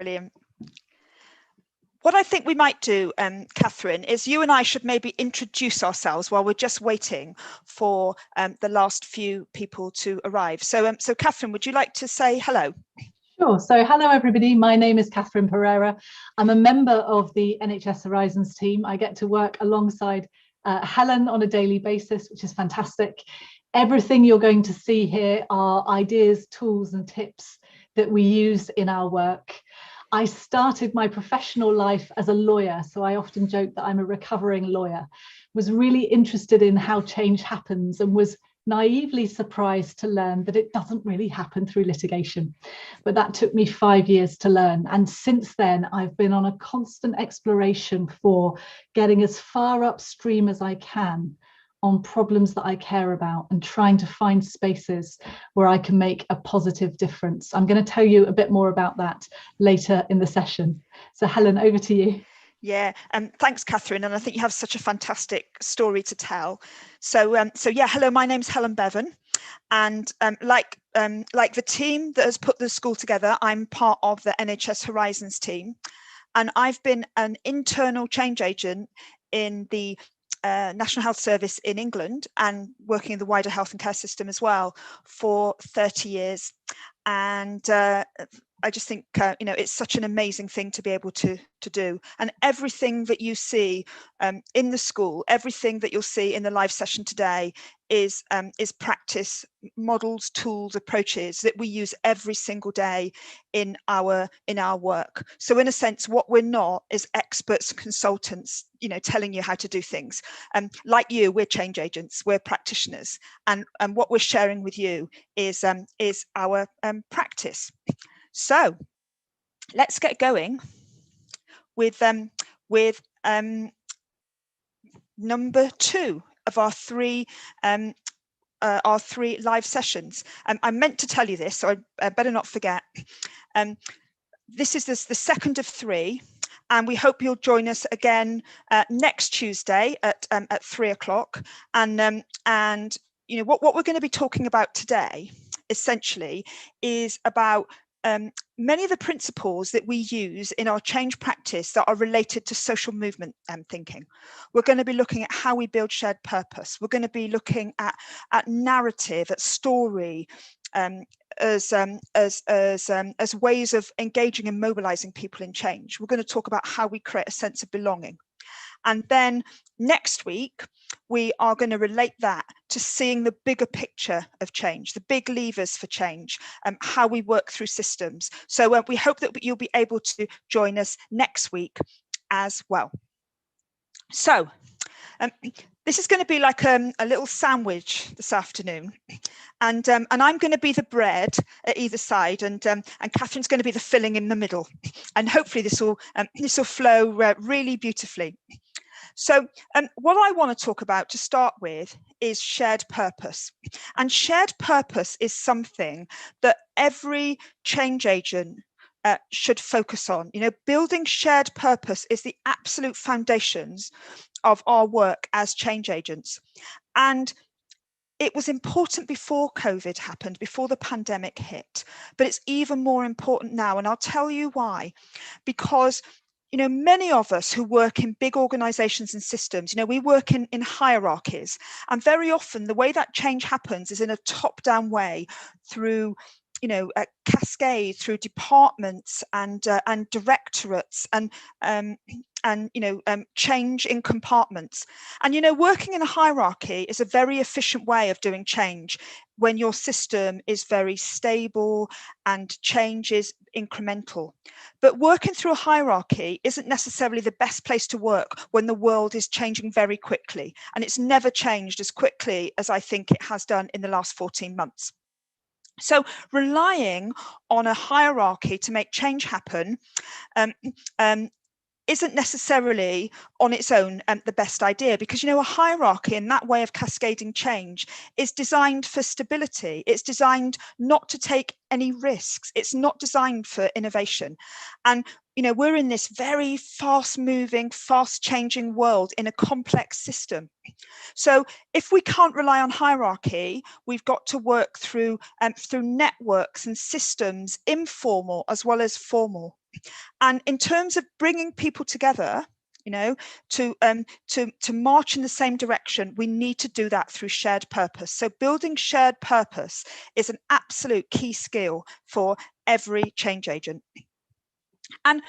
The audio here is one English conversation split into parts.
Brilliant. What I think we might do, Kathryn, is you and I should maybe introduce ourselves while we're just waiting for the last few people to arrive. So, Kathryn, would you like to say hello? Sure. So hello, everybody. My name is Kathryn Perera. I'm a member of the NHS Horizons team. I get to work alongside Helen on a daily basis, which is fantastic. Everything you're going to see here are ideas, tools and tips that we use in our work. I started my professional life as a lawyer, so I often joke that I'm a recovering lawyer. Was really interested in how change happens and was naively surprised to learn that it doesn't really happen through litigation. But that took me 5 years to learn. And since then, I've been on a constant exploration for getting as far upstream as I can on problems that I care about and trying to find spaces where I can make a positive difference. I'm going to tell you a bit more about that later in the session. So Helen, over to you. Yeah, thanks, Kathryn. And I think you have such a fantastic story to tell. So yeah, hello, my name's Helen Bevan. And like the team that has put the school together, I'm part of the NHS Horizons team. And I've been an internal change agent in the National Health Service in England and working in the wider health and care system as well for 30 years. And I just think, it's such an amazing thing to be able to do. And everything that you see in the school, everything that you'll see in the live session today is practice models, tools, approaches that we use every single day in our work. So in a sense, what we're not is experts and consultants, telling you how to do things. Like you, we're change agents, we're practitioners, and what we're sharing with you is our practice. So let's get going with number 2 of our three live sessions. I meant to tell you this, so I better not forget. This is the second of 3, and we hope you'll join us again next Tuesday at 3 o'clock. And what we're going to be talking about today, essentially, is about many of the principles that we use in our change practice that are related to social movement thinking. We're going to be looking at how we build shared purpose. We're going to be looking at narrative, at story, as ways of engaging and mobilizing people in change. We're going to talk about how we create a sense of belonging. And then next week, we are going to relate that to seeing the bigger picture of change, the big levers for change, how we work through systems. So we hope that you'll be able to join us next week as well. So this is going to be like a little sandwich this afternoon. And I'm going to be the bread at either side, and Kathryn's going to be the filling in the middle. And hopefully this will flow really beautifully. So what I want to talk about to start with is shared purpose. And shared purpose is something that every change agent should focus on. Building shared purpose is the absolute foundations of our work as change agents. And it was important before COVID happened, before the pandemic hit, but it's even more important now. And I'll tell you why. Because many of us who work in big organizations and systems, we work in hierarchies, and very often the way that change happens is in a top-down way through a cascade through departments and directorates and change in compartments. And working in a hierarchy is a very efficient way of doing change when your system is very stable and change is incremental. But working through a hierarchy isn't necessarily the best place to work when the world is changing very quickly, and it's never changed as quickly as I think it has done in the last 14 months. So relying on a hierarchy to make change happen isn't necessarily on its own the best idea, because a hierarchy and that way of cascading change is designed for stability. It's designed not to take any risks. It's not designed for innovation. And we're in this very fast moving, fast changing world in a complex system. So if we can't rely on hierarchy, we've got to work through networks and systems, informal as well as formal. And in terms of bringing people together, you know, to march in the same direction, we need to do that through shared purpose. So building shared purpose is an absolute key skill for every change agent. And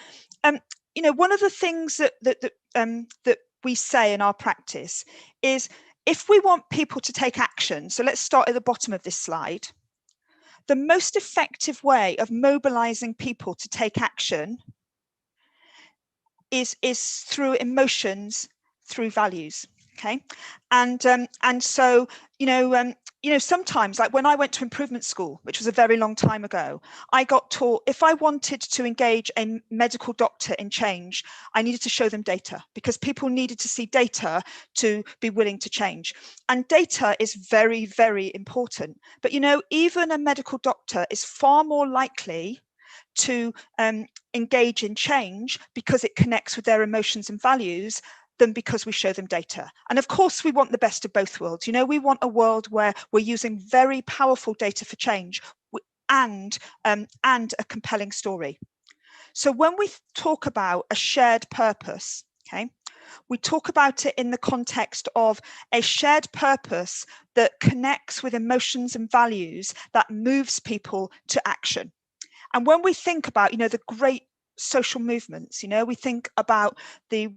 you know, one of the things that we say in our practice is, if we want people to take action, so let's start at the bottom of this slide. The most effective way of mobilizing people to take action is through emotions, through values. Okay, and so you know, sometimes, like when I went to improvement school, which was a very long time ago, I got taught if I wanted to engage a medical doctor in change, I needed to show them data, because people needed to see data to be willing to change. And data is very, very important. But you know, even a medical doctor is far more likely to engage in change because it connects with their emotions and values than because we show them data. And of course, we want the best of both worlds. You know, we want a world where we're using very powerful data for change and a compelling story. So when we talk about a shared purpose, okay, we talk about it in the context of a shared purpose that connects with emotions and values, that moves people to action. And when we think about, you know, the great social movements, you know, we think about the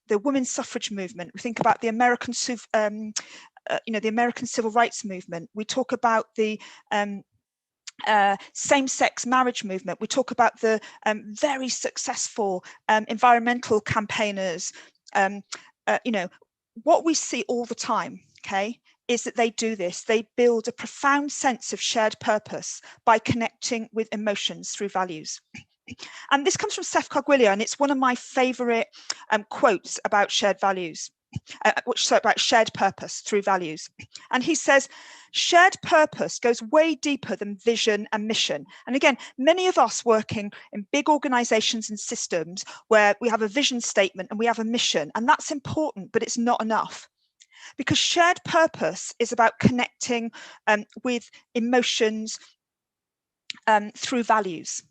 women's suffrage movement, we think about the American you know, the American civil rights movement, we talk about the same-sex marriage movement, we talk about the very successful environmental campaigners. You know, what we see all the time, okay, is that they do this. They build a profound sense of shared purpose by connecting with emotions through values. And this comes from Seth Cogwillier, and it's one of my favorite quotes about shared values, about shared purpose through values. And he says, shared purpose goes way deeper than vision and mission. And again, many of us working in big organizations and systems where we have a vision statement and we have a mission, and that's important, but it's not enough. Because shared purpose is about connecting with emotions through values.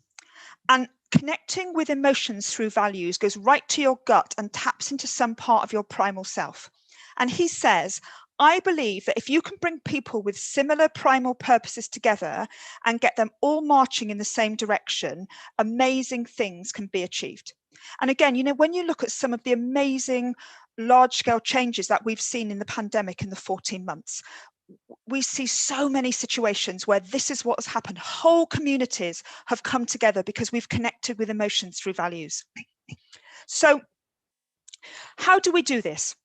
And connecting with emotions through values goes right to your gut and taps into some part of your primal self. And he says, I believe that if you can bring people with similar primal purposes together and get them all marching in the same direction, amazing things can be achieved. And again, you know, when you look at some of the amazing large-scale changes that we've seen in the pandemic in the 14 months, we see so many situations where this is what has happened. Whole communities have come together because we've connected with emotions through values. So how do we do this?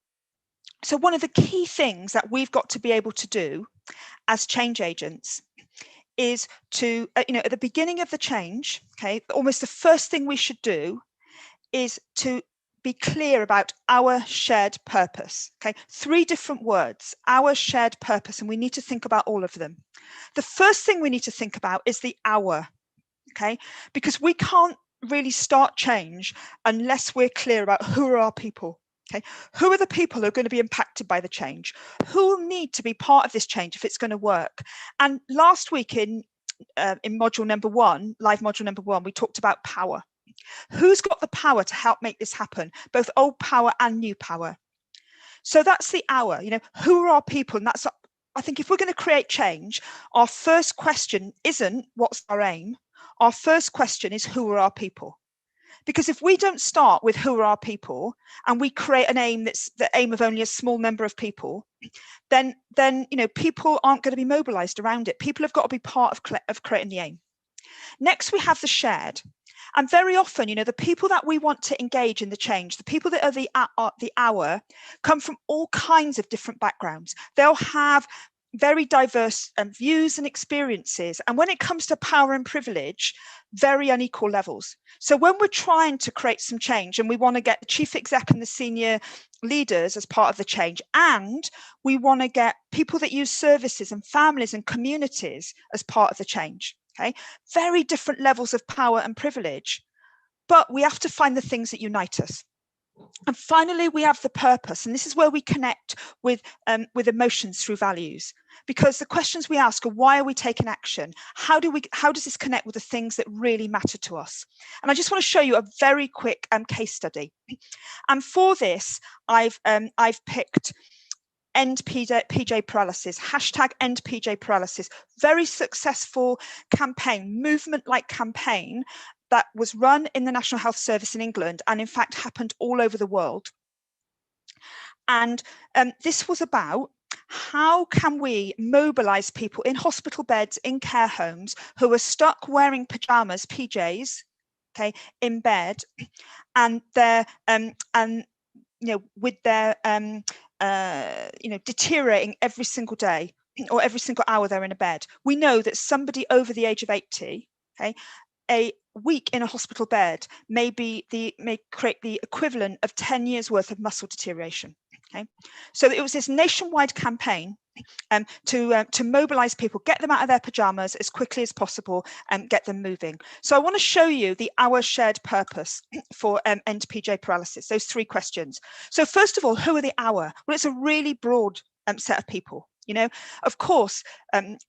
So one of the key things that we've got to be able to do as change agents is to, you know, at the beginning of the change, okay, almost the first thing we should do is to be clear about our shared purpose. Okay, 3 different words, our shared purpose, and we need to think about all of them. The first thing we need to think about is the our, okay, because we can't really start change unless we're clear about who are our people. Okay, who are the people who are going to be impacted by the change? Who will need to be part of this change if it's going to work? And last week in module number 1, live module number 1, we talked about power. Who's got the power to help make this happen, both old power and new power? So that's the our, you know, who are our people? And that's, I think, if we're going to create change, our first question isn't what's our aim. Our first question is who are our people? Because if we don't start with who are our people and we create an aim that's the aim of only a small number of people, then you know, people aren't going to be mobilized around it. People have got to be part of creating the aim. Next, we have the shared. And very often, you know, the people that we want to engage in the change, the people that are the our, come from all kinds of different backgrounds. They'll have very diverse views and experiences. And when it comes to power and privilege, very unequal levels. So when we're trying to create some change and we want to get the chief exec and the senior leaders as part of the change, and we want to get people that use services and families and communities as part of the change, okay, very different levels of power and privilege, but we have to find the things that unite us. And finally, we have the purpose, and this is where we connect with emotions through values. because the questions we ask are, why are we taking action? How does this connect with the things that really matter to us? And I just want to show you a very quick case study. And for this, I've picked End PJ Paralysis, hashtag End PJ Paralysis, very successful campaign, movement-like campaign that was run in the National Health Service in England, and in fact happened all over the world. And this was about how can we mobilize people in hospital beds, in care homes, who are stuck wearing pajamas, PJs, okay, in bed, and they're with their deteriorating every single day or every single hour they're in a bed. We know that somebody over the age of 80, okay, a week in a hospital bed may create the equivalent of 10 years worth of muscle deterioration. Okay, so it was this nationwide campaign to mobilize people, get them out of their pajamas as quickly as possible and get them moving. So I want to show you the our shared purpose for End PJ Paralysis, those 3 questions. So first of all, who are the our? Well, it's a really broad set of people. You know, of course,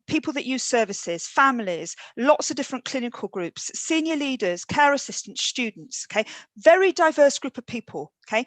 people that use services, families, lots of different clinical groups, senior leaders, care assistants, students, okay, very diverse group of people, okay.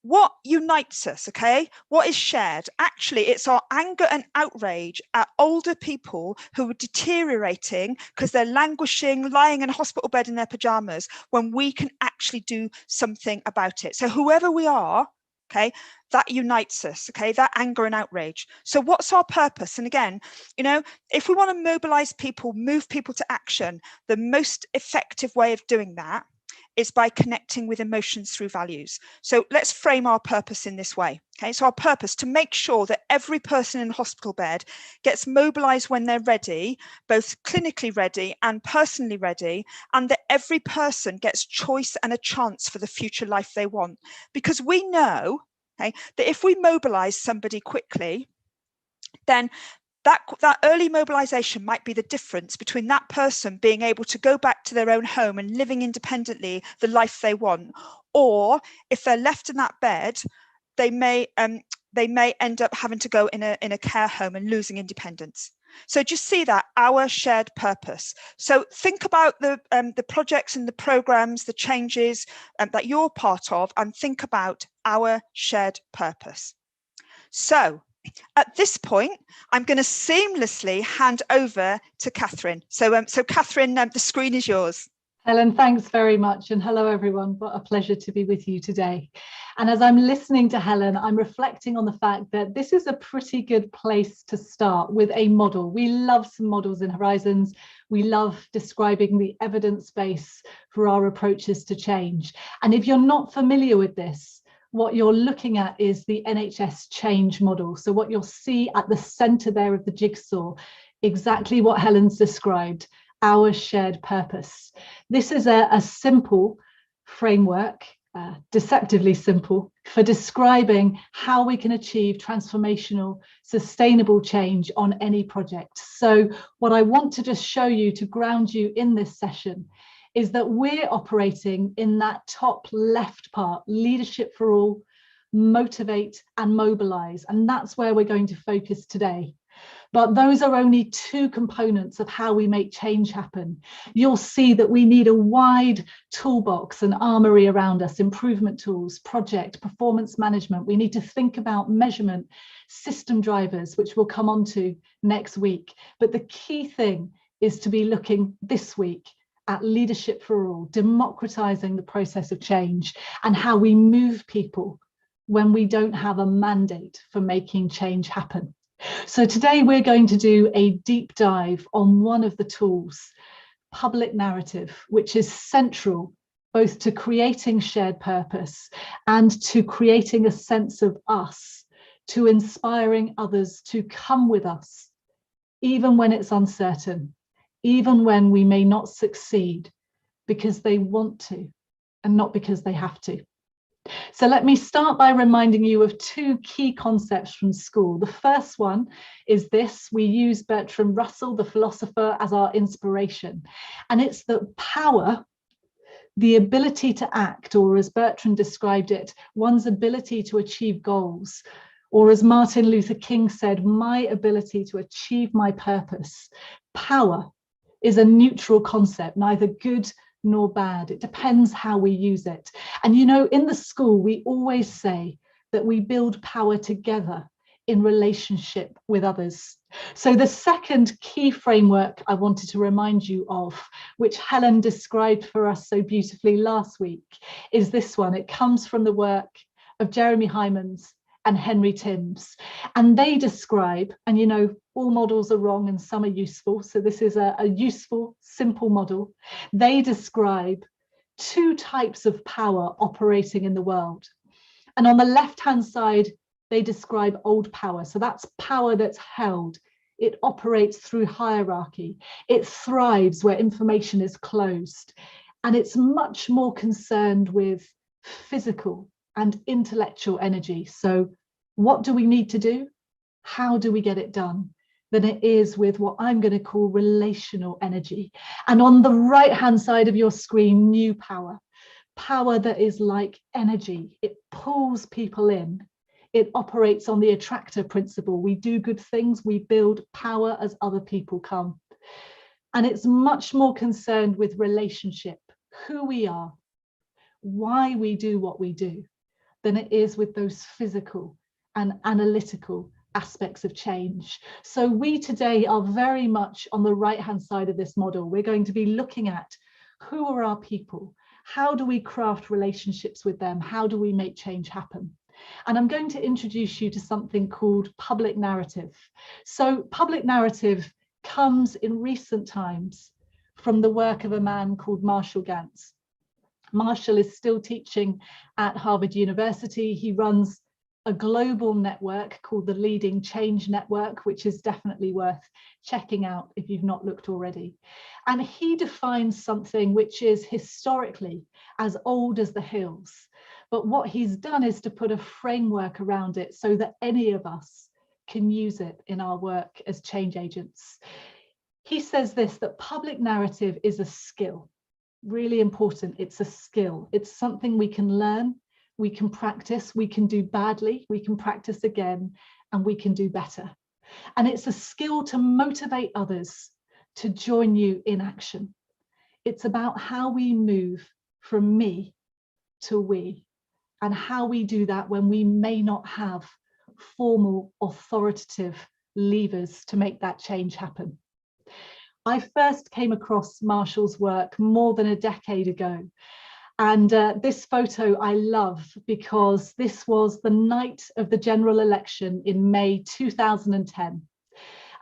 What unites us, okay? What is shared? Actually, it's our anger and outrage at older people who are deteriorating because they're languishing, lying in a hospital bed in their pajamas, when we can actually do something about it. So whoever we are, okay, that unites us, okay, that anger and outrage. So what's our purpose? And again, you know, if we want to mobilize people, move people to action, the most effective way of doing that is by connecting with emotions through values. So let's frame our purpose in this way. Okay, so our purpose, to make sure that every person in the hospital bed gets mobilized when they're ready, both clinically ready and personally ready, and that every person gets choice and a chance for the future life they want. Because we know, okay, that if we mobilize somebody quickly, then that early mobilization might be the difference between that person being able to go back to their own home and living independently the life they want, or if they're left in that bed, they may end up having to go in a care home and losing independence. So just see that, our shared purpose. So think about the projects and the programs, the changes that you're part of, and think about our shared purpose. So at this point, I'm going to seamlessly hand over to Kathryn. So Kathryn, the screen is yours. Helen, thanks very much. And hello, everyone. What a pleasure to be with you today. And as I'm listening to Helen, I'm reflecting on the fact that this is a pretty good place to start with a model. We love some models in Horizons. We love describing the evidence base for our approaches to change. And if you're not familiar with this, what you're looking at is the NHS change model. So what you'll see at the centre there of the jigsaw, exactly what Helen's described, our shared purpose. This is a simple framework, deceptively simple, for describing how we can achieve transformational, sustainable change on any project. So what I want to just show you to ground you in this session is that we're operating in that top left part, leadership for all, motivate and mobilize. And that's where we're going to focus today. But those are only 2 components of how we make change happen. You'll see that we need a wide toolbox and armory around us, improvement tools, project, performance management. We need to think about measurement, system drivers, which we'll come on to next week. But the key thing is to be looking this week at leadership for all, democratizing the process of change and how we move people when we don't have a mandate for making change happen. So today we're going to do a deep dive on one of the tools, public narrative, which is central both to creating shared purpose and to creating a sense of us, to inspiring others to come with us, even when it's uncertain, even when we may not succeed, because they want to and not because they have to. So let me start by reminding you of 2 key concepts from school. The first one is this: we use Bertrand Russell, the philosopher, as our inspiration. And it's that power, the ability to act, or as Bertrand described it, one's ability to achieve goals, Or as Martin Luther King said, my ability to achieve my purpose. Power is a neutral concept, neither good nor bad. It depends how we use it. And you know, in the school, we always say that we build power together in relationship with others. So the second key framework I wanted to remind you of, which Helen described for us so beautifully last week, is this one. It comes from the work of Jeremy Hyman's and Henry Timms. And they describe, and you know, all models are wrong and some are useful. So this is a useful, simple model. They describe two types of power operating in the world. And on the left-hand side, they describe old power. So that's power that's held. It operates through hierarchy. It thrives where information is closed. And it's much more concerned with physical and intellectual energy. So what do we need to do? How do we get it done? Than it is with what I'm going to call relational energy. And on the right-hand side of your screen, new power. Power that is like energy. It pulls people in. It operates on the attractor principle. We do good things, we build power as other people come. And it's much more concerned with relationship, who we are, why we do what we do, than it is with those physical and analytical aspects of change. So we today are very much on the right-hand side of this model. We're going to be looking at who are our people? How do we craft relationships with them? How do we make change happen? And I'm going to introduce you to something called public narrative. So public narrative comes in recent times from the work of a man called Marshall Gantz. Marshall is still teaching at Harvard University. He runs a global network called the Leading Change Network, which is definitely worth checking out if you've not looked already. And he defines something which is historically as old as the hills. But what he's done is to put a framework around it so that any of us can use it in our work as change agents. He says this, that public narrative is a skill. Really important, it's a skill. It's something we can learn, we can practice, we can do badly, we can practice again, and we can do better. And it's a skill to motivate others to join you in action. It's about how we move from me to we, and how we do that when we may not have formal authoritative levers to make that change happen. I first came across Marshall's work more than a decade ago. And this photo I love because this was the night of the general election in May 2010.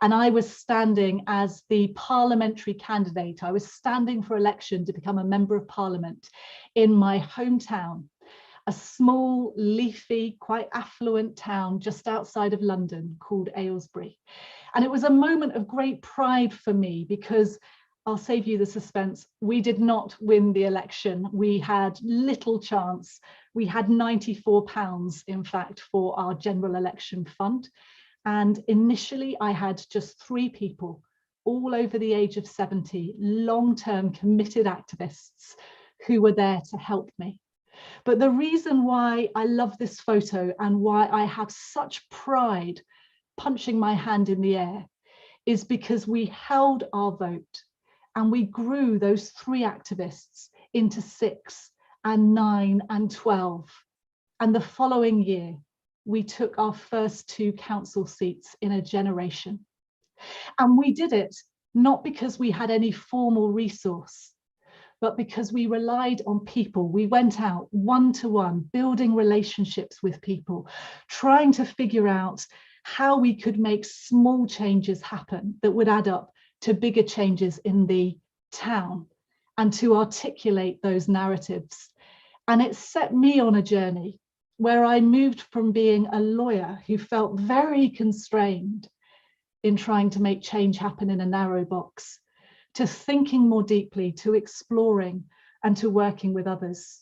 And I was standing as the parliamentary candidate. I was standing for election to become a member of parliament in my hometown, a small, leafy, quite affluent town just outside of London called Aylesbury. And it was a moment of great pride for me because, I'll save you the suspense, we did not win the election. We had little chance. We had £94, in fact, for our general election fund. And initially I had just 3 people, all over the age of 70, long-term committed activists who were there to help me. But the reason why I love this photo and why I have such pride punching my hand in the air is because we held our vote and we grew those 3 activists into 6 and 9 and 12. And the following year, we took our first 2 council seats in a generation. And we did it not because we had any formal resource, but because we relied on people. We went out one-to-one, building relationships with people, trying to figure out how we could make small changes happen that would add up to bigger changes in the town, and to articulate those narratives. And it set me on a journey where I moved from being a lawyer who felt very constrained in trying to make change happen in a narrow box, to thinking more deeply, to exploring, and to working with others.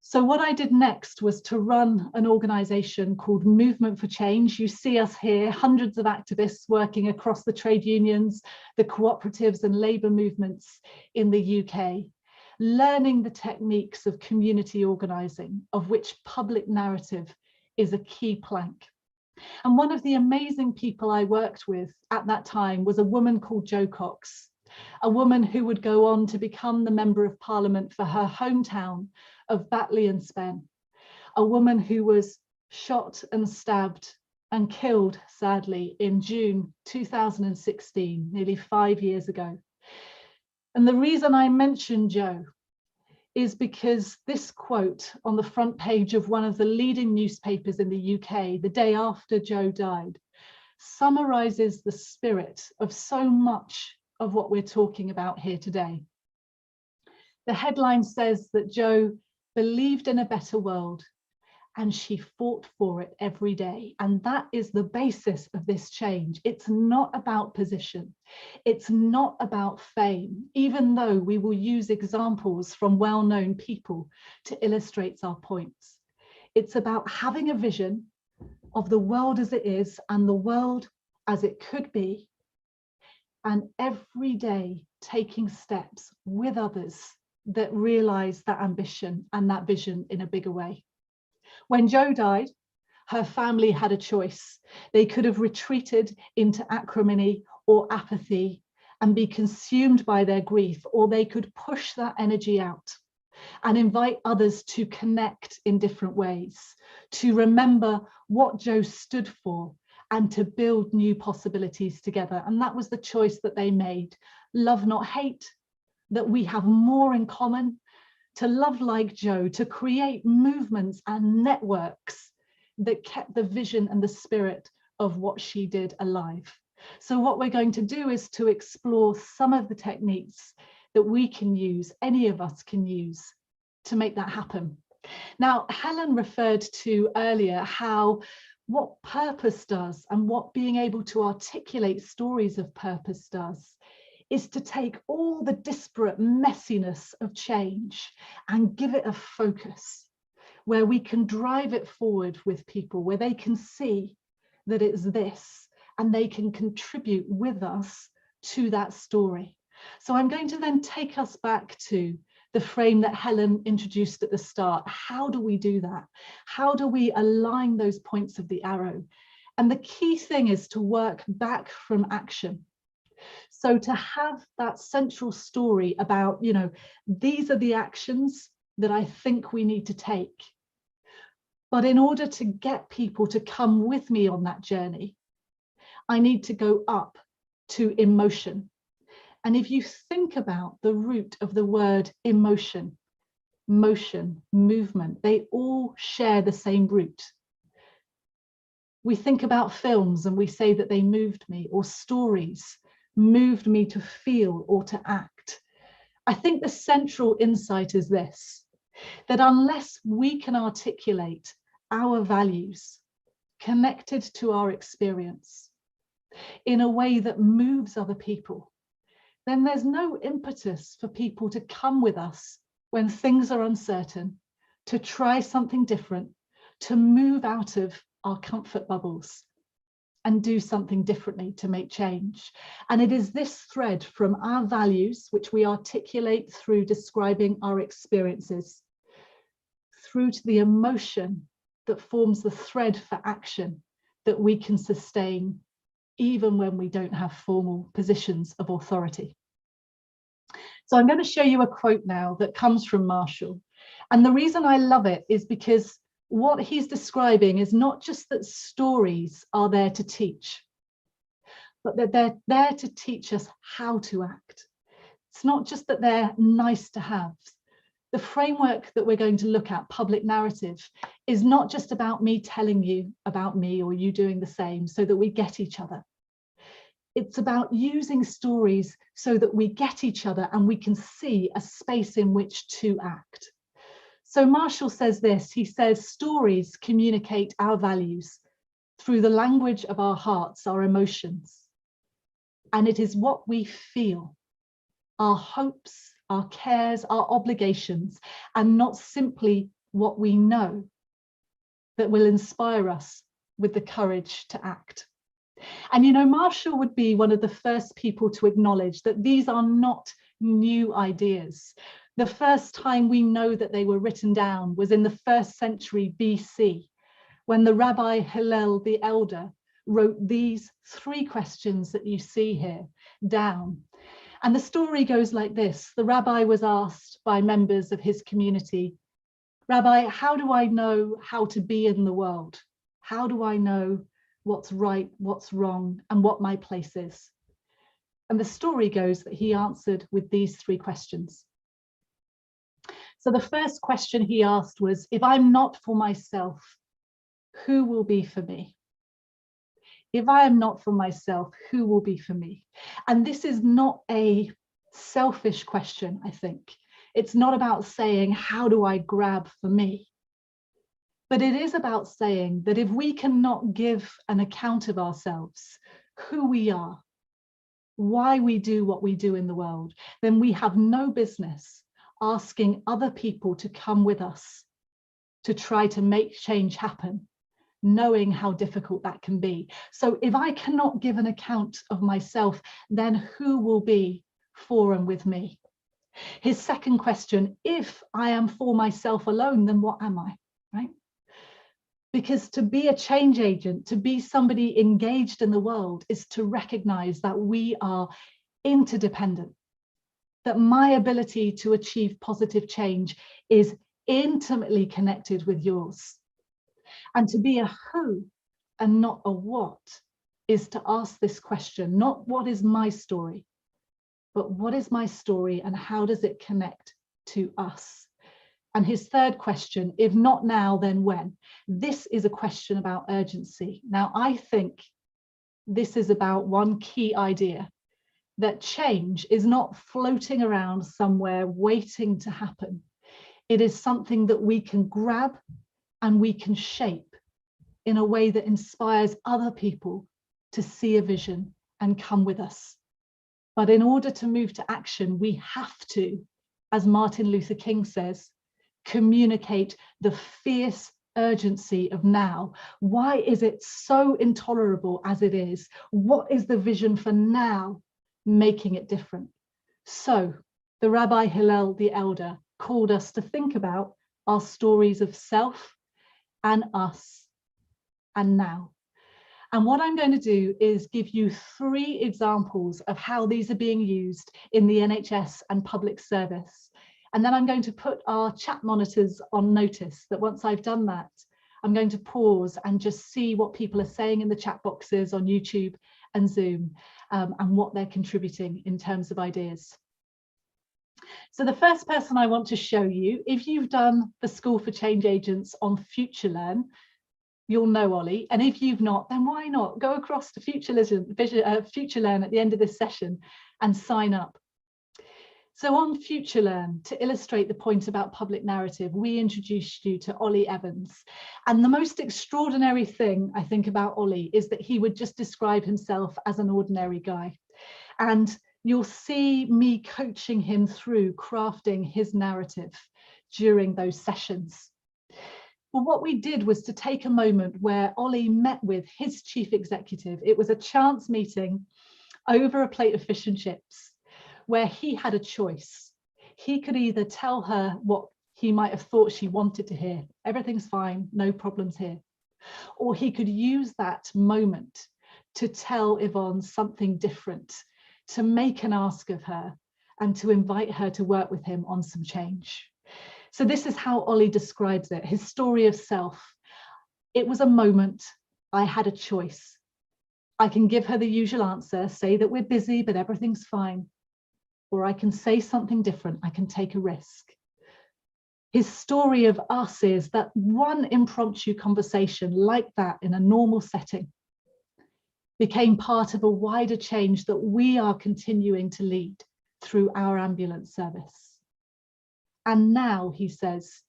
So what I did next was to run an organisation called Movement for Change. You see us here, hundreds of activists working across the trade unions, the cooperatives and labour movements in the UK, learning the techniques of community organising, of which public narrative is a key plank. And one of the amazing people I worked with at that time was a woman called Jo Cox, a woman who would go on to become the Member of Parliament for her hometown of Batley and Spen, a woman who was shot and stabbed and killed, sadly, in June 2016, nearly 5 years ago. And the reason I mention Jo is because this quote on the front page of one of the leading newspapers in the UK the day after Jo died summarizes the spirit of so much of what we're talking about here today. The headline says that Jo believed in a better world and she fought for it every day. And that is the basis of this change. It's not about position. It's not about fame, even though we will use examples from well-known people to illustrate our points. It's about having a vision of the world as it is and the world as it could be, and every day taking steps with others that realize that ambition and that vision in a bigger way. When Jo died, her family had a choice. They could have retreated into acrimony or apathy and be consumed by their grief, or they could push that energy out and invite others to connect in different ways, to remember what Jo stood for and to build new possibilities together. And that was the choice that they made. Love, not hate, that we have more in common, to love like Jo, to create movements and networks that kept the vision and the spirit of what she did alive. So what we're going to do is to explore some of the techniques that we can use, any of us can use, to make that happen. Now, Helen referred to earlier how what purpose does and what being able to articulate stories of purpose does is to take all the disparate messiness of change and give it a focus where we can drive it forward with people, where they can see that it's this and they can contribute with us to that story. So I'm going to then take us back to the frame that Helen introduced at the start. How do we do that? How do we align those points of the arrow? And the key thing is to work back from action. So to have that central story about, you know, these are the actions that I think we need to take. But in order to get people to come with me on that journey, I need to go up to emotion. And if you think about the root of the word emotion, motion, movement, they all share the same root. We think about films and we say that they moved me, or stories moved me to feel or to act. I think the central insight is this, that unless we can articulate our values connected to our experience in a way that moves other people, then there's no impetus for people to come with us when things are uncertain, to try something different, to move out of our comfort bubbles and do something differently to make change. And it is this thread from our values, which we articulate through describing our experiences, through to the emotion that forms the thread for action that we can sustain even when we don't have formal positions of authority. So I'm going to show you a quote now that comes from Marshall. And the reason I love it is because what he's describing is not just that stories are there to teach, but that they're there to teach us how to act. It's not just that they're nice to have. The framework that we're going to look at, public narrative, is not just about me telling you about me or you doing the same so that we get each other. It's about using stories so that we get each other and we can see a space in which to act. So Marshall says this, he says, stories communicate our values through the language of our hearts, our emotions. And it is what we feel, our hopes, our cares, our obligations, and not simply what we know, that will inspire us with the courage to act. And you know, Marshall would be one of the first people to acknowledge that these are not new ideas. The first time we know that they were written down was in the 1st century BC, when the Rabbi Hillel the elder wrote these 3 questions that you see here down. And the story goes like this. The rabbi was asked by members of his community, "Rabbi, how do I know how to be in the world? How do I know what's right, what's wrong, and what my place is?" And the story goes that he answered with these 3 questions. So the first question he asked was, if I'm not for myself, who will be for me? If I am not for myself, who will be for me? And this is not a selfish question, I think. It's not about saying, how do I grab for me? But it is about saying that if we cannot give an account of ourselves, who we are, why we do what we do in the world, then we have no business asking other people to come with us to try to make change happen, knowing how difficult that can be. So if I cannot give an account of myself, then who will be for and with me? His second question, if I am for myself alone, then what am I, right? Because to be a change agent, to be somebody engaged in the world, is to recognize that we are interdependent, that my ability to achieve positive change is intimately connected with yours. And to be a who and not a what is to ask this question, not what is my story, but what is my story and how does it connect to us? And his third question, if not now, then when? This is a question about urgency. Now, I think this is about one key idea, that change is not floating around somewhere waiting to happen. It is something that we can grab and we can shape in a way that inspires other people to see a vision and come with us. But in order to move to action, we have to, as Martin Luther King says, communicate the fierce urgency of now. Why is it so intolerable as it is? What is the vision for now, making it different? So the Rabbi Hillel the elder called us to think about our stories of self and us and now. And what I'm going to do is give you 3 examples of how these are being used in the NHS and public service. And then I'm going to put our chat monitors on notice that once I've done that, I'm going to pause and just see what people are saying in the chat boxes on YouTube and Zoom, and what they're contributing in terms of ideas. So the first person I want to show you, if you've done the School for Change Agents on FutureLearn, you'll know Ollie. And if you've not, then why not go across to FutureLearn at the end of this session and sign up. So on FutureLearn, to illustrate the point about public narrative, we introduced you to Ollie Evans. And the most extraordinary thing I think about Ollie is that he would just describe himself as an ordinary guy. And you'll see me coaching him through crafting his narrative during those sessions. Well, what we did was to take a moment where Ollie met with his chief executive. It was a chance meeting over a plate of fish and chips, where he had a choice. He could either tell her what he might have thought she wanted to hear, everything's fine, no problems here, or he could use that moment to tell Yvonne something different, to make an ask of her and to invite her to work with him on some change. So this is how Ollie describes it, his story of self. It was a moment, I had a choice. I can give her the usual answer, say that we're busy, but everything's fine. Or I can say something different, I can take a risk. His story of us is that one impromptu conversation like that in a normal setting became part of a wider change that we are continuing to lead through our ambulance service. And now, he says,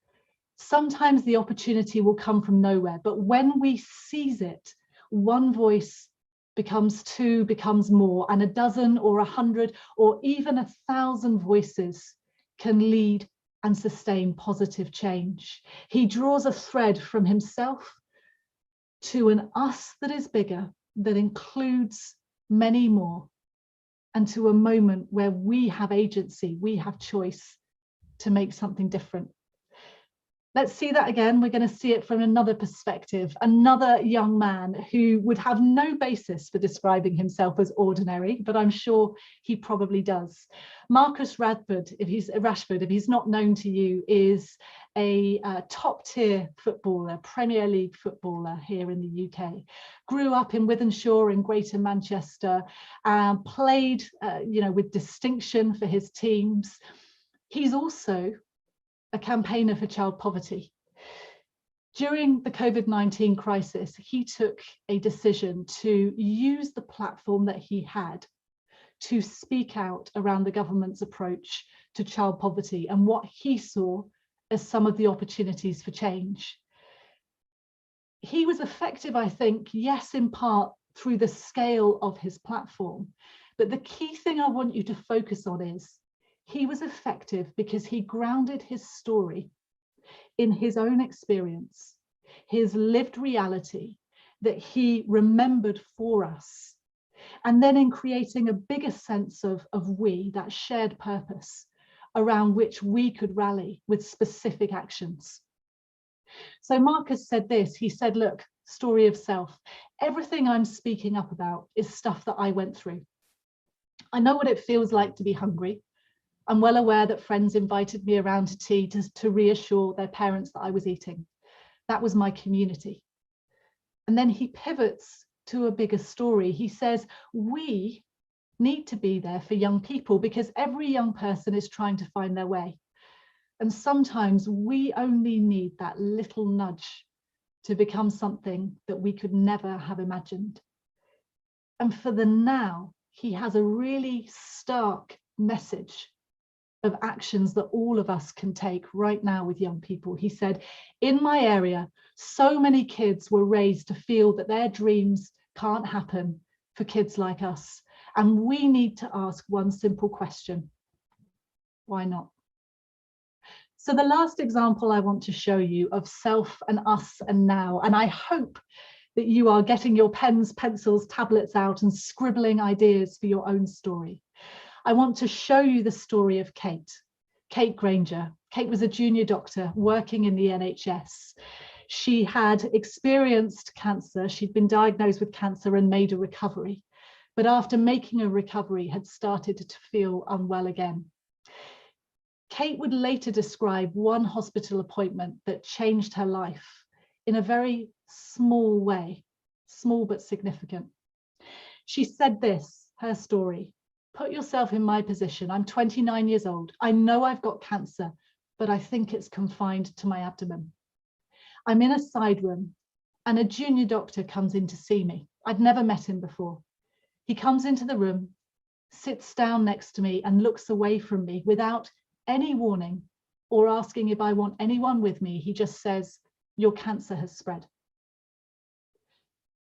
sometimes the opportunity will come from nowhere, but when we seize it, one voice becomes 2, becomes more, and a dozen or 100 or even 1,000 voices can lead and sustain positive change. He draws a thread from himself to an us that is bigger, that includes many more, and to a moment where we have agency, we have choice to make something different. Let's see that again. We're going to see it from another perspective. Another young man who would have no basis for describing himself as ordinary, but I'm sure he probably does. Marcus Rashford, if he's not known to you, is a top-tier footballer, Premier League footballer here in the UK. Grew up in Wythenshawe in Greater Manchester, played with distinction for his teams. He's also a campaigner for child poverty. During the COVID-19 crisis, he took a decision to use the platform that he had to speak out around the government's approach to child poverty and what he saw as some of the opportunities for change. He was effective, I think, yes, in part through the scale of his platform, but the key thing I want you to focus on is he was effective because he grounded his story in his own experience, his lived reality that he remembered for us, and then in creating a bigger sense of we, that shared purpose around which we could rally with specific actions. So Marcus said this, he said, look, story of self, everything I'm speaking up about is stuff that I went through. I know what it feels like to be hungry. I'm well aware that friends invited me around to tea to reassure their parents that I was eating. That was my community. And then he pivots to a bigger story. He says, we need to be there for young people because every young person is trying to find their way. And sometimes we only need that little nudge to become something that we could never have imagined. And for the now, he has a really stark message of actions that all of us can take right now with young people. He said, in my area, so many kids were raised to feel that their dreams can't happen for kids like us. And we need to ask one simple question: why not? So the last example I want to show you of self and us and now, and I hope that you are getting your pens, pencils, tablets out and scribbling ideas for your own story. I want to show you the story of Kate Granger. Kate was a junior doctor working in the NHS. She had experienced cancer. She'd been diagnosed with cancer and made a recovery. But after making a recovery, had started to feel unwell again. Kate would later describe one hospital appointment that changed her life in a very small way, small but significant. She said this, her story: put yourself in my position. I'm 29 years old. I know I've got cancer, but I think it's confined to my abdomen. I'm in a side room and a junior doctor comes in to see me. I'd never met him before. He comes into the room, sits down next to me and looks away from me without any warning or asking if I want anyone with me. He just says, your cancer has spread.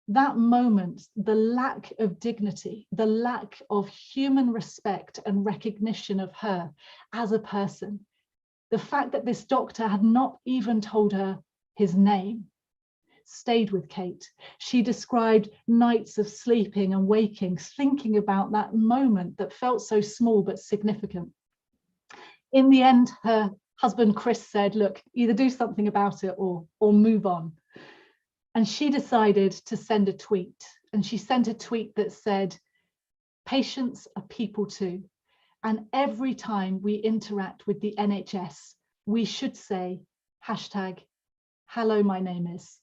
That moment, the lack of dignity, the lack of human respect and recognition of her as a person, the fact that this doctor had not even told her his name, stayed with Kate. She described nights of sleeping and waking, thinking about that moment that felt so small but significant. In the end, her husband, Chris, said, look, either do something about it or move on. And she decided to send a tweet. And she sent a tweet that said, patients are people too. And every time we interact with the NHS, we should say, hashtag, hello, my name is.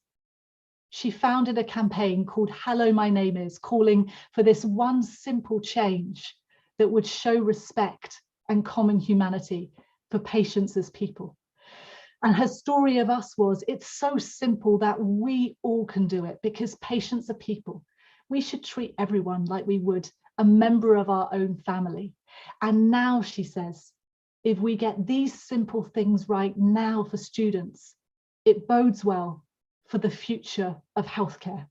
She founded a campaign called Hello, My Name Is, calling for this one simple change that would show respect and common humanity for patients as people. And her story of us was, it's so simple that we all can do it because patients are people. We should treat everyone like we would a member of our own family. And now, she says, if we get these simple things right now for students, it bodes well for the future of healthcare.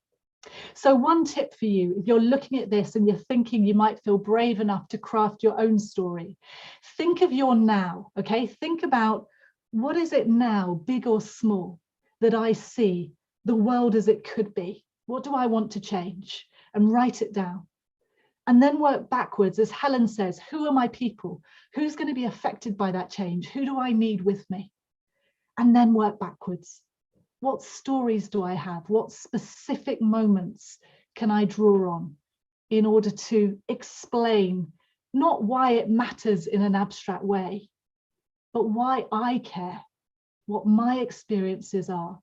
So one tip for you, if you're looking at this and you're thinking you might feel brave enough to craft your own story, think of your now, okay? Think about, what is it now, big or small, that I see the world as it could be? What do I want to change? And write it down. And then work backwards, as Helen says, who are my people? Who's going to be affected by that change? Who do I need with me? and then work backwards. What stories do I have? What specific moments can I draw on in order to explain not why it matters in an abstract way, but why I care, what my experiences are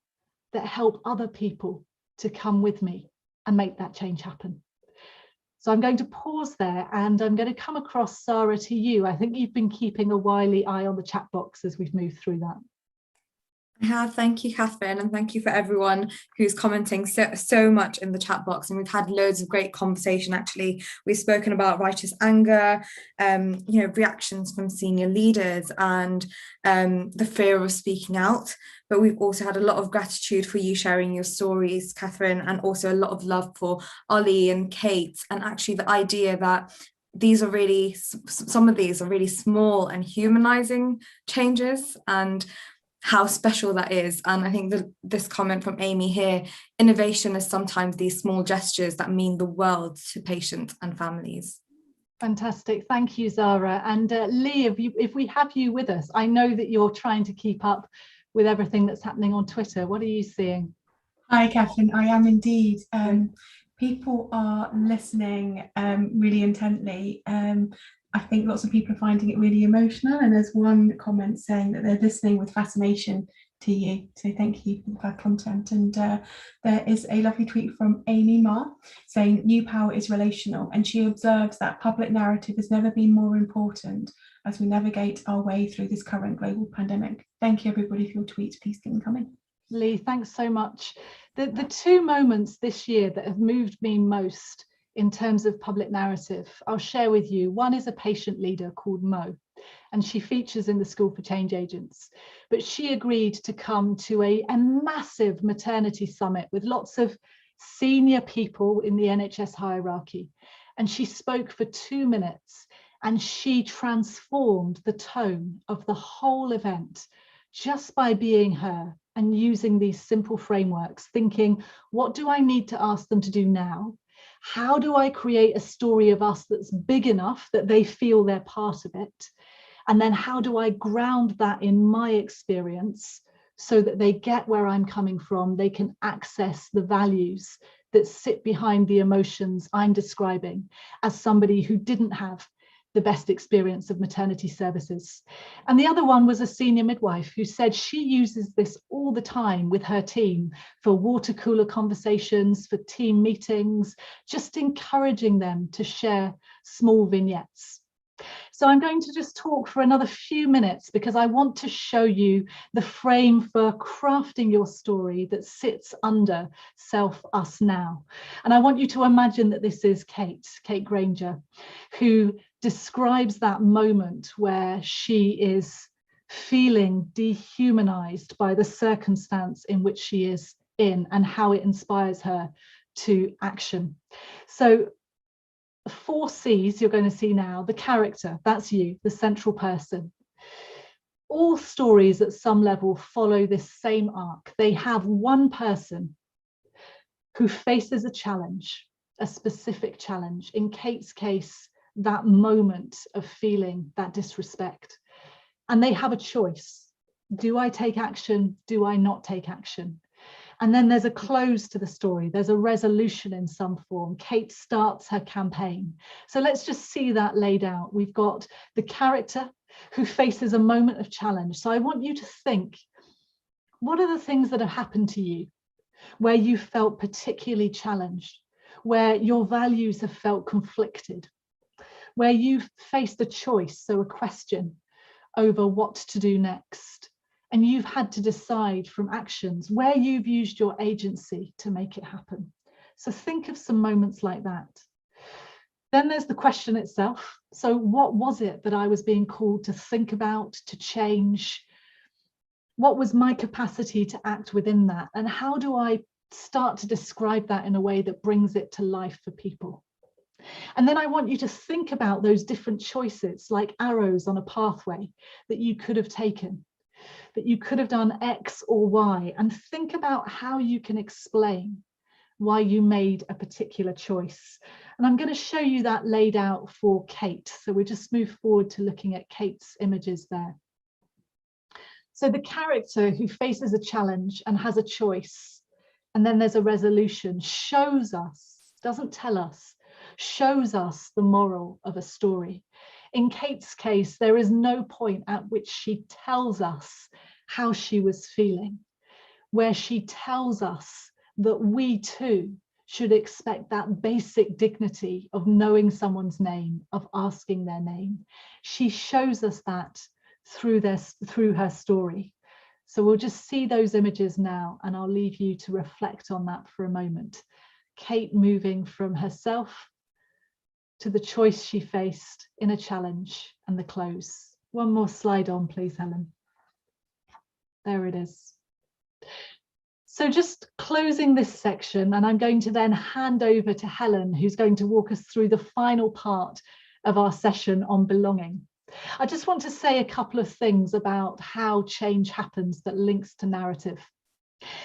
that help other people to come with me and make that change happen. So I'm going to pause there, and I'm going to come across, Sarah, to you. I think you've been keeping a wily eye on the chat box as we've moved through that. I have. Thank you, Kathryn, and thank you for everyone who's commenting so much in the chat box. And we've had loads of great conversation. Actually, we've spoken about righteous anger, reactions from senior leaders, and the fear of speaking out. But we've also had a lot of gratitude for you sharing your stories, Kathryn, and also a lot of love for Ollie and Kate, and actually the idea that some of these are really small and humanizing changes, and how special that is. And I think this comment from Amy here, innovation is sometimes these small gestures that mean the world to patients and families. Fantastic, thank you, Zara. And Lee, if we have you with us, I know that you're trying to keep up with everything that's happening on Twitter. What are you seeing? Hi, Kathryn. I am indeed. People are listening really intently. I think lots of people are finding it really emotional, and there's one comment saying that they're listening with fascination to you. So thank you for that content. And there is a lovely tweet from Amy Ma saying new power is relational, and she observes that public narrative has never been more important as we navigate our way through this current global pandemic. Thank you, everybody, for your tweets. Please keep them coming. Lee, thanks so much. The two moments this year that have moved me most in terms of public narrative, I'll share with you. One is a patient leader called Mo, and she features in the School for Change Agents. But she agreed to come to a massive maternity summit with lots of senior people in the NHS hierarchy. And she spoke for 2 minutes, and she transformed the tone of the whole event just by being her and using these simple frameworks, thinking, what do I need to ask them to do now? How do I create a story of us that's big enough that they feel they're part of it? And then how do I ground that in my experience so that they get where I'm coming from, they can access the values that sit behind the emotions I'm describing as somebody who didn't have the best experience of maternity services. And the other one was a senior midwife who said she uses this all the time with her team for water cooler conversations, for team meetings, just encouraging them to share small vignettes. So I'm going to just talk for another few minutes because I want to show you the frame for crafting your story that sits under Self, Us, Now. And I want you to imagine that this is Kate Granger, who describes that moment where she is feeling dehumanized by the circumstance in which she is in and how it inspires her to action. So 4 C's you're going to see now: the character, that's you, the central person. All stories at some level follow this same arc. They have one person who faces a challenge, a specific challenge. In Kate's case, that moment of feeling that disrespect. And they have a choice. Do I take action? Do I not take action? And then there's a close to the story. There's a resolution in some form. Kate starts her campaign. So let's just see that laid out. We've got the character who faces a moment of challenge. So I want you to think, what are the things that have happened to you where you felt particularly challenged, where your values have felt conflicted, where you've faced a choice, so a question over what to do next. And you've had to decide from actions where you've used your agency to make it happen. So think of some moments like that. Then there's the question itself. So what was it that I was being called to think about, to change? What was my capacity to act within that? And how do I start to describe that in a way that brings it to life for people? And then I want you to think about those different choices, like arrows on a pathway that you could have taken, that you could have done X or Y, and think about how you can explain why you made a particular choice. And I'm going to show you that laid out for Kate. So we'll just move forward to looking at Kate's images there. So the character who faces a challenge and has a choice, and then there's a resolution, shows us, doesn't tell us, shows us the moral of a story. In Kate's case, there is no point at which she tells us how she was feeling, where she tells us that we too should expect that basic dignity of knowing someone's name, of asking their name. She shows us that through her story. So we'll just see those images now, and I'll leave you to reflect on that for a moment. Kate moving from herself to the choice she faced in a challenge, and the close. One more slide on, please, Helen. There it is. So just closing this section, and I'm going to then hand over to Helen, who's going to walk us through the final part of our session on belonging. I just want to say a couple of things about how change happens that links to narrative.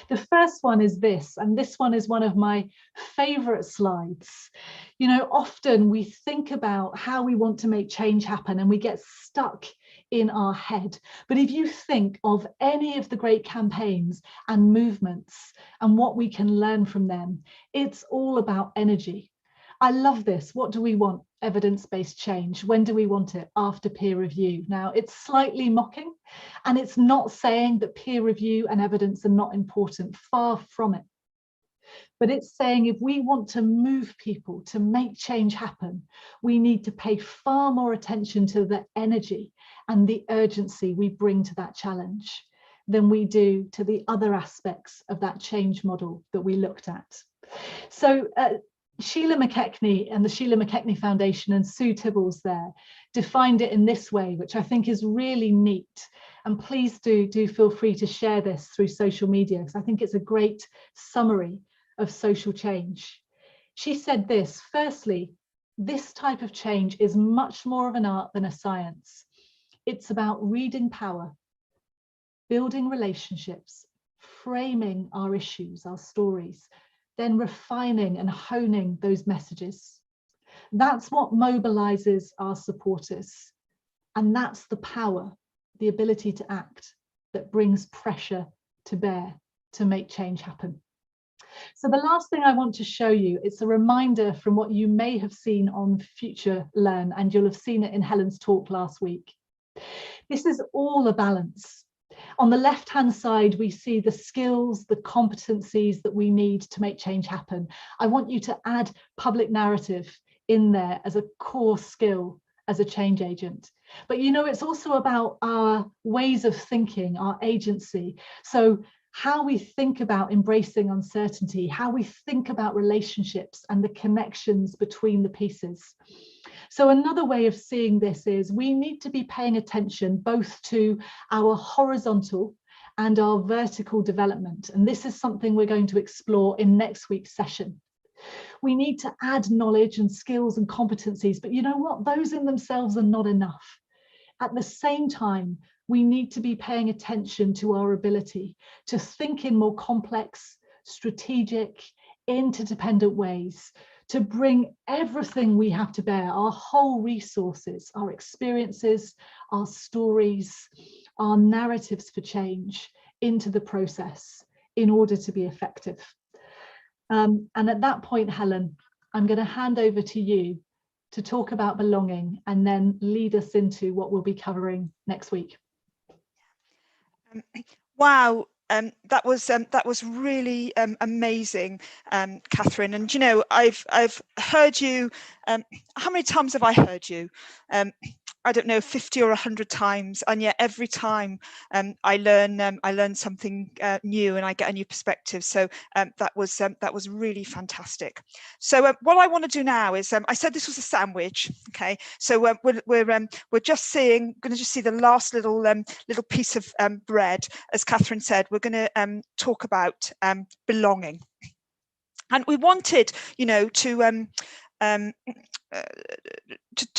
The first one is this, and this one is one of my favorite slides. You know, often we think about how we want to make change happen and we get stuck in our head. But if you think of any of the great campaigns and movements and what we can learn from them, it's all about energy. I love this. What do we want? Evidence-based change. When do we want it? After peer review. Now, it's slightly mocking, and it's not saying that peer review and evidence are not important, far from it. But it's saying if we want to move people to make change happen, we need to pay far more attention to the energy and the urgency we bring to that challenge than we do to the other aspects of that change model that we looked at. So Sheila McKechnie and the Sheila McKechnie Foundation and Sue Tibbles there defined it in this way, which I think is really neat. And please do feel free to share this through social media, because I think it's a great summary of social change. She said this: firstly, this type of change is much more of an art than a science. It's about reading power, building relationships, framing our issues, our stories, then refining and honing those messages. That's what mobilizes our supporters. And that's the power, the ability to act, that brings pressure to bear to make change happen. So the last thing I want to show you, it's a reminder from what you may have seen on Future Learn, and you'll have seen it in Helen's talk last week. This is all a balance. On the left-hand side, we see the skills, the competencies that we need to make change happen. I want you to add public narrative in there as a core skill as a change agent. But you know, it's also about our ways of thinking, our agency. So how we think about embracing uncertainty, how we think about relationships and the connections between the pieces. So another way of seeing this is we need to be paying attention both to our horizontal and our vertical development. And this is something we're going to explore in next week's session. We need to add knowledge and skills and competencies, but you know what? Those in themselves are not enough. At the same time, we need to be paying attention to our ability to think in more complex, strategic, interdependent ways, to bring everything we have to bear, our whole resources, our experiences, our stories, our narratives for change into the process in order to be effective. And at that point, Helen, I'm going to hand over to you to talk about belonging and then lead us into what we'll be covering next week. Wow. That was really amazing, Kathryn. And you know, I've heard you. How many times have I heard you? I don't know, 50 or 100 times, and yet every time I learn something new and I get a new perspective. So that was really fantastic. So what I want to do now is I said this was a sandwich. Okay, so we're just going to see the last little piece of bread. As Kathryn said, we're going to talk about belonging, and we wanted, you know, to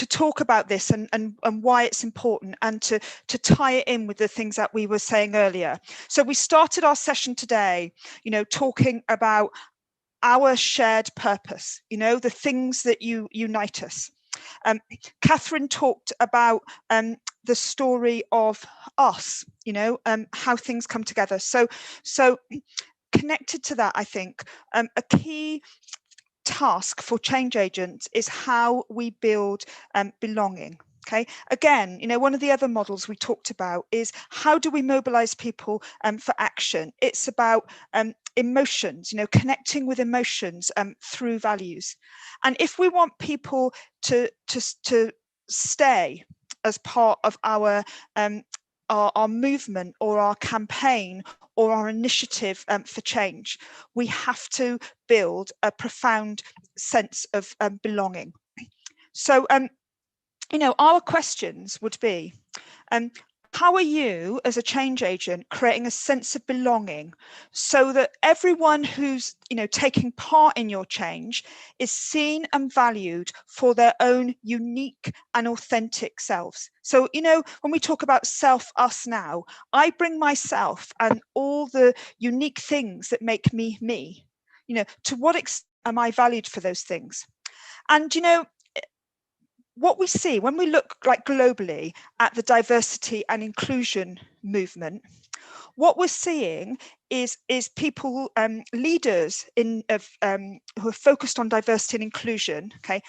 talk about this and why it's important, and to tie it in with the things that we were saying earlier. So we started our session today, you know, talking about our shared purpose, you know, the things that unite us. Kathryn talked about the story of us, you know, how things come together. So connected to that, I think a key task for change agents is how we build belonging. Okay, again, you know, one of the other models we talked about is how do we mobilize people for action? It's about emotions, you know, connecting with emotions through values. And if we want people to stay as part of our movement or our campaign or our initiative for change, we have to build a profound sense of belonging. So, you know, our questions would be, how are you as a change agent creating a sense of belonging so that everyone who's, you know, taking part in your change is seen and valued for their own unique and authentic selves? So, you know, when we talk about self, us now, I bring myself and all the unique things that make me me. You know, to what extent am I valued for those things? And, you know, what we see when we look like globally at the diversity and inclusion movement, what we're seeing is people, leaders who are focused on diversity and inclusion, okay,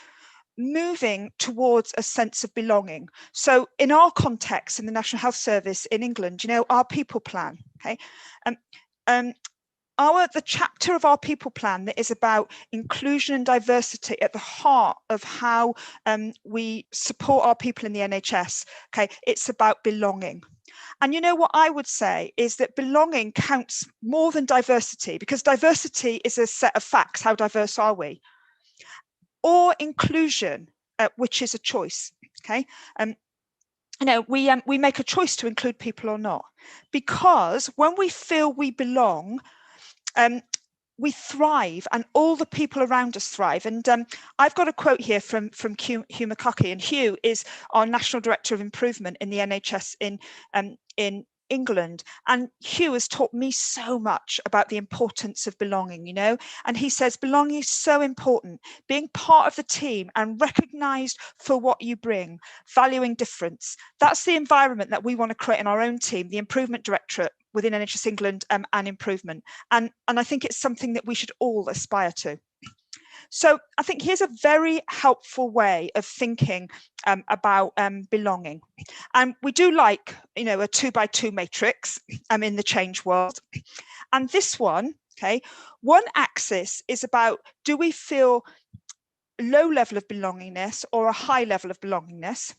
moving towards a sense of belonging. So in our context in the National Health Service in England, you know, our people plan, okay, the chapter of our people plan that is about inclusion and diversity at the heart of how we support our people in the NHS, okay, it's about belonging. And you know what I would say is that belonging counts more than diversity, because diversity is a set of facts. How diverse are we? Or inclusion, which is a choice, okay? You know, we make a choice to include people or not, because when we feel we belong, we thrive and all the people around us thrive. And I've got a quote here from Hugh McCuckey, and Hugh is our National Director of Improvement in the NHS in England. And Hugh has taught me so much about the importance of belonging, you know, and he says belonging is so important, being part of the team and recognized for what you bring, valuing difference. That's the environment that we want to create in our own team, the Improvement Directorate within NHS England and improvement. And I think it's something that we should all aspire to. So I think here's a very helpful way of thinking about belonging. And we do like, you know, a 2x2 matrix in the change world. And this one, okay, one axis is about, do we feel low level of belongingness or a high level of belongingness?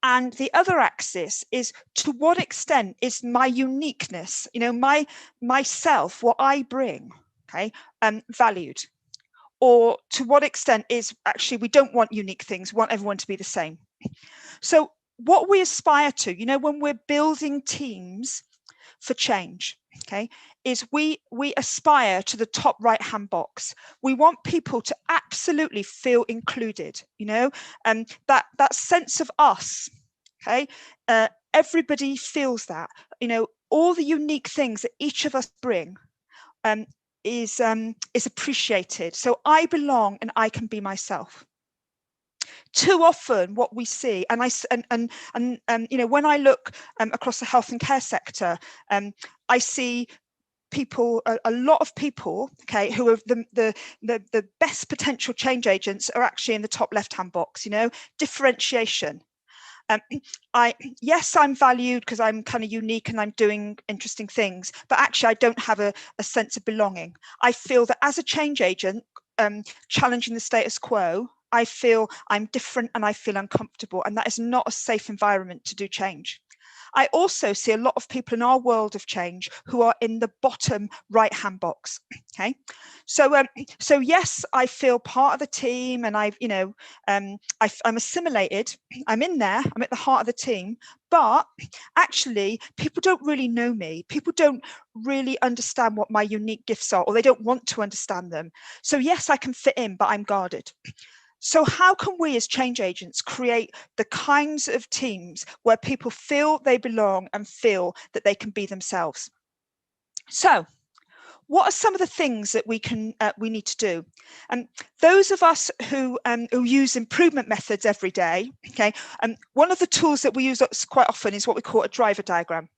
And the other axis is, to what extent is my uniqueness, you know, myself, what I bring, okay, valued? Or to what extent is actually we don't want unique things, we want everyone to be the same. So what we aspire to, you know, when we're building teams for change, okay, is we aspire to the top right hand box. We want people to absolutely feel included, you know, that sense of us, okay, everybody feels that, you know, all the unique things that each of us bring is appreciated. So I belong and I can be myself. Too often what we see, and you know, when I look across the health and care sector, I see people, a lot of people, okay, who are the best potential change agents are actually in the top left hand box, you know, differentiation. Yes, I'm valued because I'm kind of unique and I'm doing interesting things, but actually I don't have a sense of belonging. I feel that as a change agent, challenging the status quo, I feel I'm different and I feel uncomfortable, and that is not a safe environment to do change. I also see a lot of people in our world of change who are in the bottom right-hand box. Okay, so yes, I feel part of the team, and I've, you know, I'm assimilated. I'm in there. I'm at the heart of the team. But actually, people don't really know me. People don't really understand what my unique gifts are, or they don't want to understand them. So yes, I can fit in, but I'm guarded. So how can we as change agents create the kinds of teams where people feel they belong and feel that they can be themselves? So what are some of the things that we need to do? Those of us who use improvement methods every day, okay, one of the tools that we use quite often is what we call a driver diagram.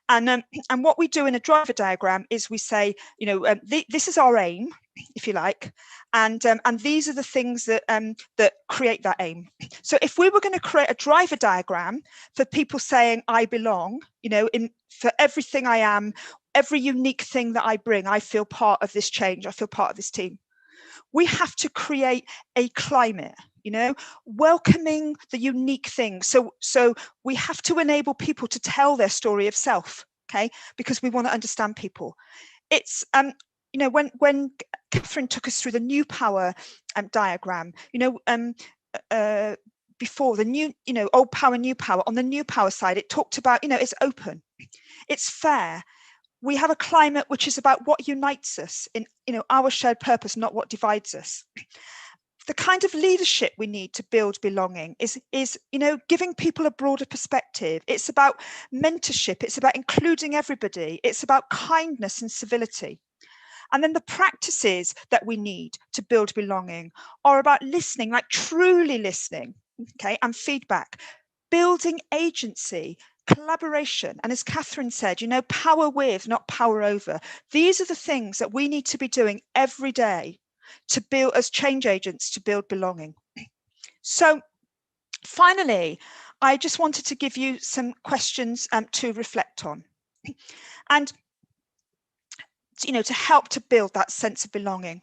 And what we do in a driver diagram is we say, you know, this is our aim, if you like, and these are the things that that create that aim. So if we were going to create a driver diagram for people saying I belong, you know, for everything I am, every unique thing that I bring, I feel part of this change, I feel part of this team. We have to create a climate, you know, welcoming the unique things. So we have to enable people to tell their story of self, okay, because we want to understand people. It's you know, when Kathryn took us through the new power diagram, you know, before the new, you know, old power, new power, on the new power side, it talked about, you know, it's open, it's fair. We have a climate which is about what unites us in, you know, our shared purpose, not what divides us. The kind of leadership we need to build belonging is, you know, giving people a broader perspective. It's about mentorship. It's about including everybody. It's about kindness and civility. And then the practices that we need to build belonging are about listening, like truly listening, okay, and feedback, building agency, collaboration, and as Kathryn said, you know, power with, not power over. These are the things that we need to be doing every day to build as change agents to build belonging. So finally, I just wanted to give you some questions to reflect on, and you know, to help to build that sense of belonging.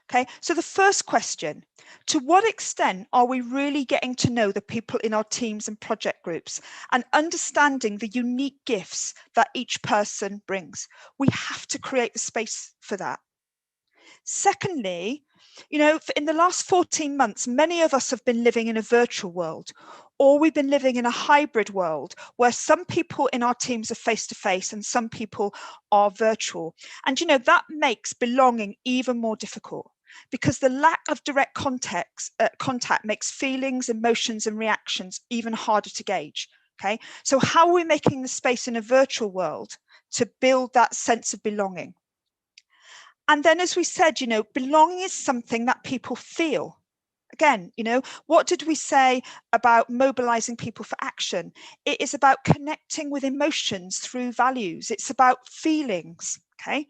Okay, so the first question, to what extent are we really getting to know the people in our teams and project groups and understanding the unique gifts that each person brings? We have to create the space for that. Secondly, you know, in the last 14 months, many of us have been living in a virtual world, or we've been living in a hybrid world where some people in our teams are face-to-face and some people are virtual. And, you know, that makes belonging even more difficult, because the lack of direct contact makes feelings, emotions, and reactions even harder to gauge. Okay, so how are we making the space in a virtual world to build that sense of belonging? And then, as we said, you know, belonging is something that people feel. Again, you know, what did we say about mobilizing people for action? It is about connecting with emotions through values. It's about feelings. Okay.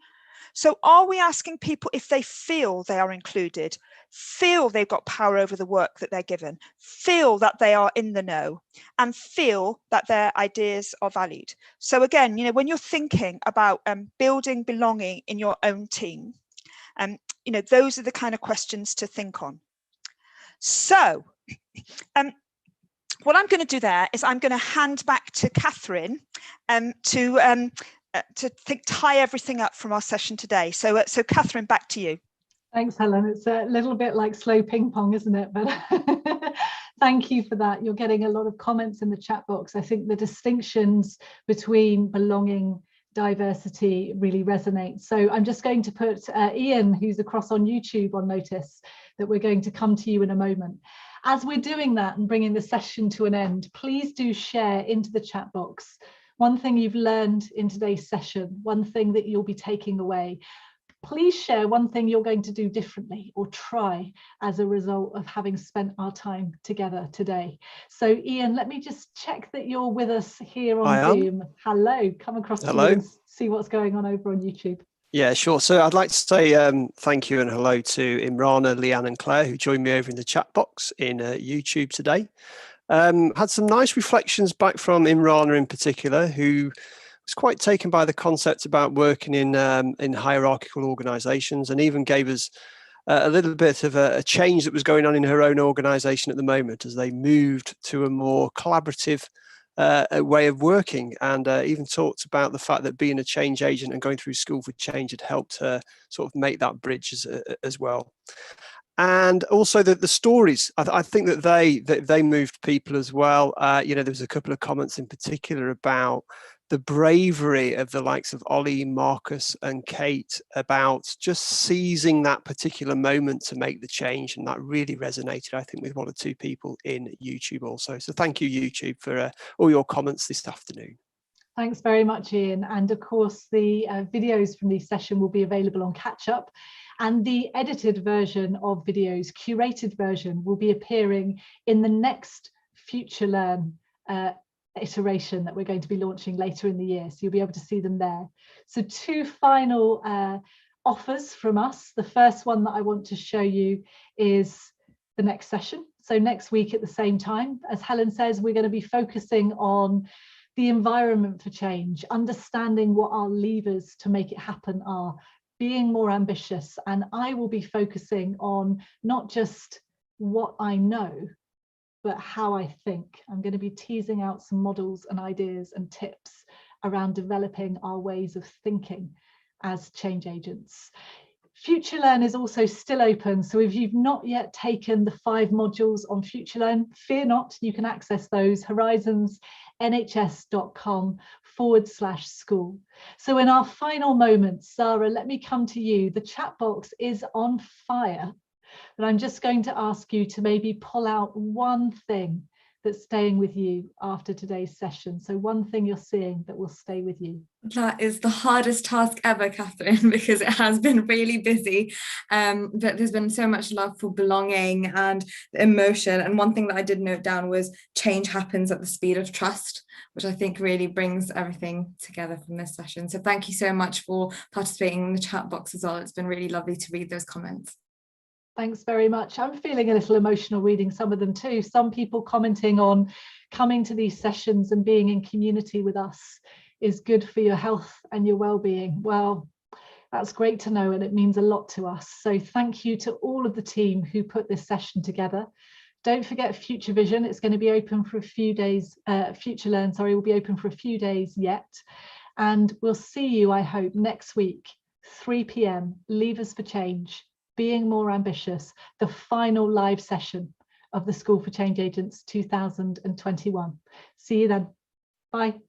So are we asking people if they feel they are included, feel they've got power over the work that they're given, feel that they are in the know, and feel that their ideas are valued? So again, you know, when you're thinking about building belonging in your own team, you know, those are the kind of questions to think on. So what I'm going to do there is I'm going to hand back to Kathryn to tie everything up from our session today. So Kathryn, back to you. Thanks, Helen. It's a little bit like slow ping pong, isn't it? But thank you for that. You're getting a lot of comments in the chat box. I think the distinctions between belonging, diversity really resonate. So I'm just going to put Ian, who's across on YouTube, on notice that we're going to come to you in a moment. As we're doing that and bringing the session to an end, please do share into the chat box one thing you've learned in today's session, one thing that you'll be taking away. Please share one thing you're going to do differently or try as a result of having spent our time together today. So Ian, let me just check that you're with us here on Zoom. Hello, come across to you and see what's going on over on YouTube. Yeah, sure. So I'd like to say thank you and hello to Imrana, Leanne and Claire, who joined me over in the chat box in YouTube today. Had some nice reflections back from Imrana in particular, who was quite taken by the concept about working in hierarchical organisations, and even gave us a little bit of a change that was going on in her own organisation at the moment as they moved to a more collaborative way of working, and even talked about the fact that being a change agent and going through School for Change had helped her sort of make that bridge as well. And also the stories, I think that they moved people as well. You know, there was a couple of comments in particular about the bravery of the likes of Ollie, Marcus and Kate about just seizing that particular moment to make the change. And that really resonated, I think, with one or two people in YouTube also. So thank you, YouTube, for all your comments this afternoon. Thanks very much, Ian. And of course, the videos from this session will be available on Catch Up, and the edited version of videos, curated version, will be appearing in the next Future Learn iteration that we're going to be launching later in the year. So you'll be able to see them there. So 2 final offers from us. The first one that I want to show you is the next session. So next week at the same time, as Helen says, we're going to be focusing on the environment for change, understanding what our levers to make it happen are, being more ambitious. And I will be focusing on not just what I know, but how I think. I'm going to be teasing out some models and ideas and tips around developing our ways of thinking as change agents. Future Learn is also still open, so if you've not yet taken the 5 modules on Future Learn, fear not, you can access those, horizonsnhs.com/school. So in our final moments, Sarah, let me come to you. The chat box is on fire, but I'm just going to ask you to maybe pull out one thing that's staying with you after today's session. So one thing you're seeing that will stay with you. That is the hardest task ever, Kathryn, because it has been really busy. But there's been so much love for belonging and emotion. And one thing that I did note down was change happens at the speed of trust, which I think really brings everything together from this session. So thank you so much for participating in the chat box as well. It's been really lovely to read those comments. Thanks very much. I'm feeling a little emotional reading some of them too. Some people commenting on coming to these sessions and being in community with us is good for your health and your well-being. Well, that's great to know, and it means a lot to us. So thank you to all of the team who put this session together. Don't forget Future Vision. It's going to be open for a few days. Future Learn, sorry, will be open for a few days yet. And we'll see you, I hope, next week, 3 p.m, Levers for Change. Being More Ambitious, the final live session of the School for Change Agents 2021. See you then. Bye.